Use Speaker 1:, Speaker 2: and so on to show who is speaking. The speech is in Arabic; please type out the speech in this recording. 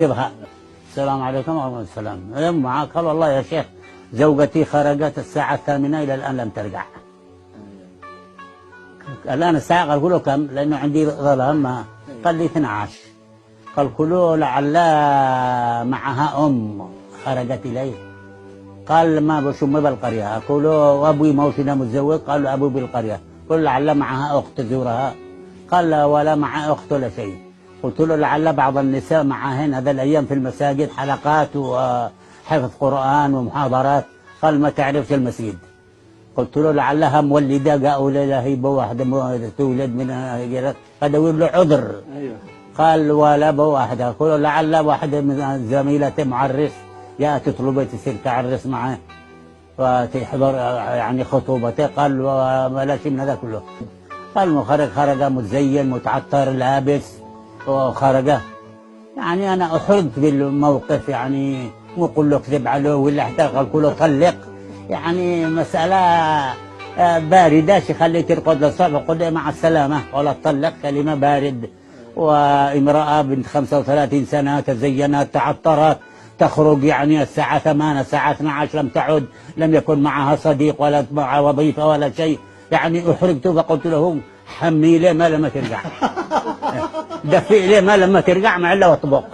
Speaker 1: جبهة. السلام عليكم ورحمة السلام. معك؟ قال والله يا شيخ زوجتي خرجت الساعة 8 إلى الآن لم ترجع. الآن الساعة قال له كم؟ لأنه عندي ظلام. قال لي 12. قال له لعل معها خرجت إليه. قال ما بشم بالقرية. أقول له أبوي موشنا متزوج. قال له أبوي بالقرية. قل لعل معها أخت تزورها. قال لا ولا مع أخت ولا شيء. قلت له لعل بعض النساء معهن هذا الأيام في المساجد حلقات وحفظ قرآن ومحاضرات. قال ما تعرفش المسجد. قلت له لعلها مولدة. قالوا لا هي واحدة تولد من هذا له عذر. قال ولا بواحدة. قلت له لعل واحدة من زميلته معرس جاءت تطلب تصير تعرس معه وتحضر يعني خطوبته. قال ولا شيء من هذا كله. قال خرج متزين متعطر لابس وخرج. يعني انا احرجت بالموقف، يعني مو اقول له اكذب عليه ولا حتى قال له طلق. يعني مساله بارده خليه ترقد للصبح قل مع السلامه ولا تطلق، كلمه بارد. وامراه بنت 35 سنه تزينت تعطرت تخرج يعني الساعه 8 الساعه 12 لم تعد، لم يكن معها صديق ولا معها وظيفه ولا شيء. يعني احرجت فقلت له حمي ليه ما لما ترجع دفي ليه ما لما ترجع مع الا واطبق.